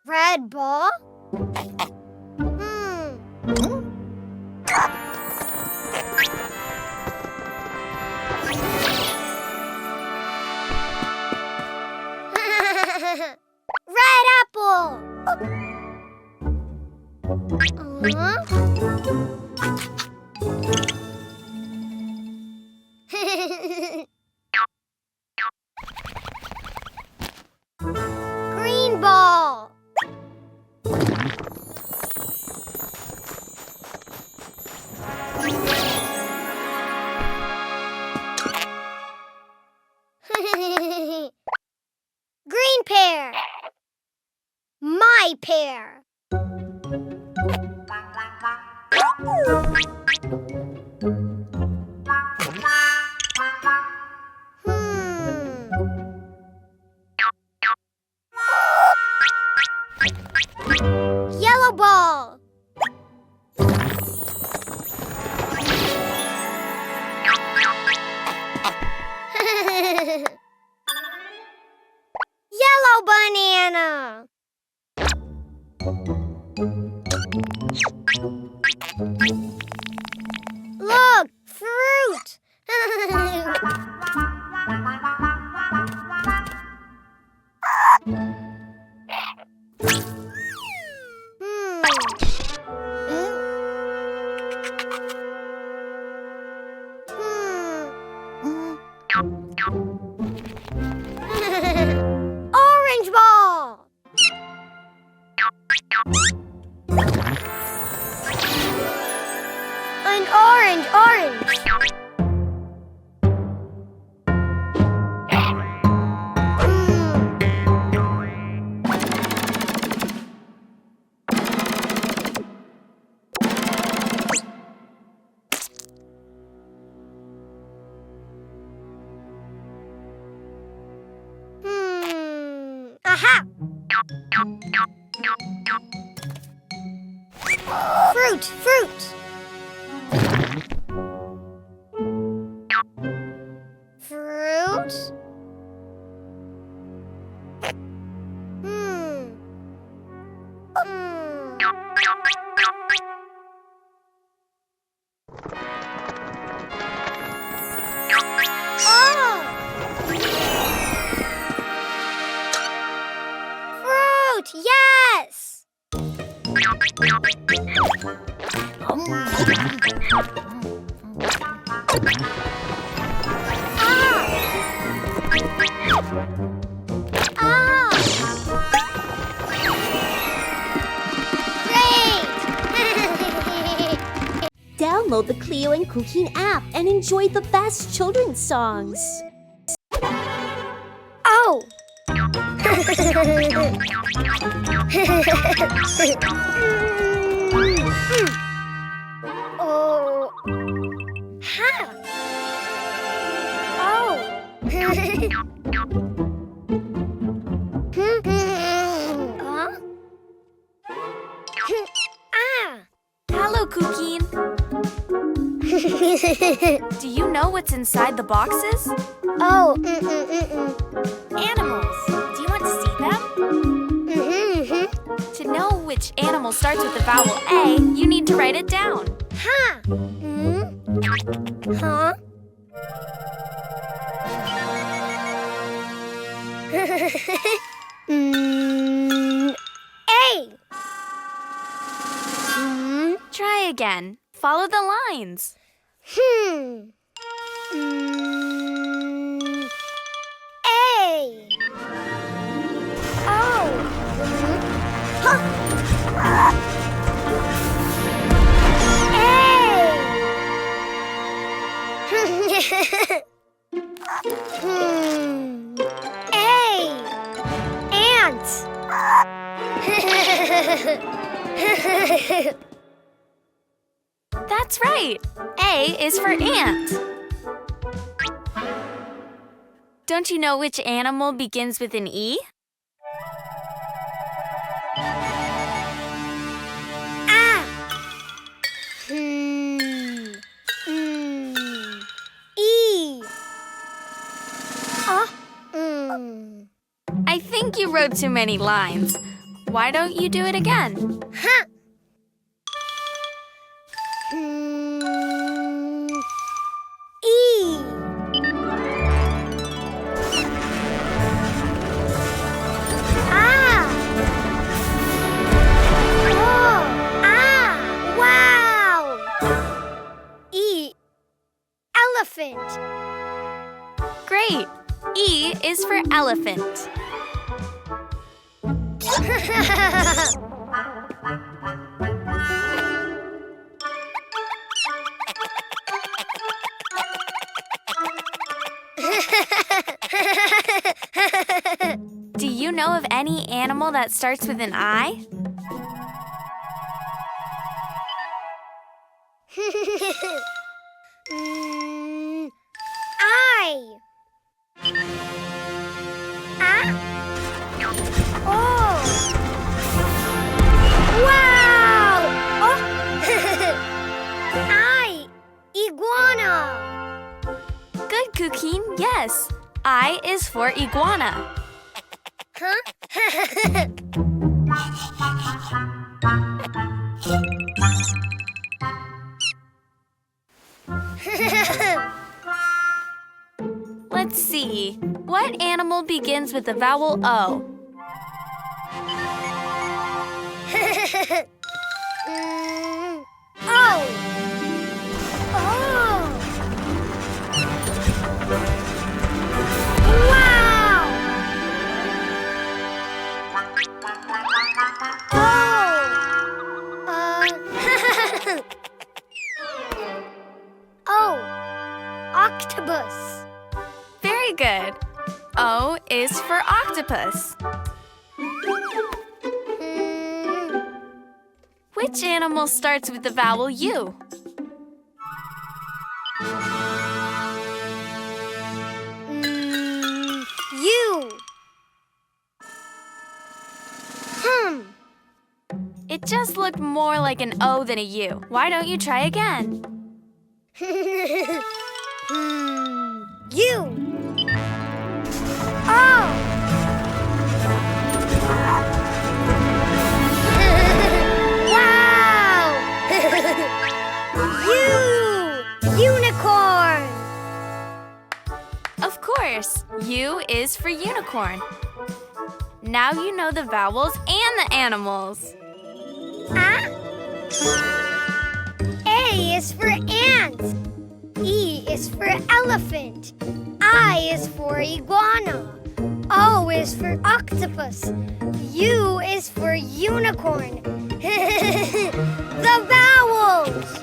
Red ball? Red apple! Green ball! Green pear! My pear! Yellow ball! Yellow banana! Look, fruit! Orange ball! An orange. Aha! Fruit! Fruit! Fruit! Yes! Download the Cleo and Cuquín app and enjoy the best children's songs. Oh! Oh! Ha! Oh! Huh? Ah! Hello, Cuquín. Do you know what's inside the boxes? Oh, Animals. Do you want to see them? To know which animal starts with the vowel A, you need to write it down. Ha! Huh? A! Try again. Follow the lines. A. Oh. Huh. A. Ant. That's right. A is for ant. Don't you know which animal begins with an E? Ah. E. I think you wrote too many lines. Why don't you do it again? Huh. E. Ah. Oh. Ah. Wow. E. Elephant. Great. E is for elephant. Do you know of any animal that starts with an I? I. Ah. Oh. Wow. Oh. I. Iguana. Good, Cuquin. Yes. I is for iguana. Huh? Let's see. What animal begins with the vowel O? Oh. Oh. Wow. Oh. Octopus. Very good. O is for octopus. Which animal starts with the vowel U? U. It just looked more like an O than a U. Why don't you try again? U. Oh. Wow. U. Unicorn. Of course, U is for unicorn. Now you know the vowels and the animals. Ah. A is for ant. E is for elephant. I is for iguana. O is for octopus. U is for unicorn. The vowels!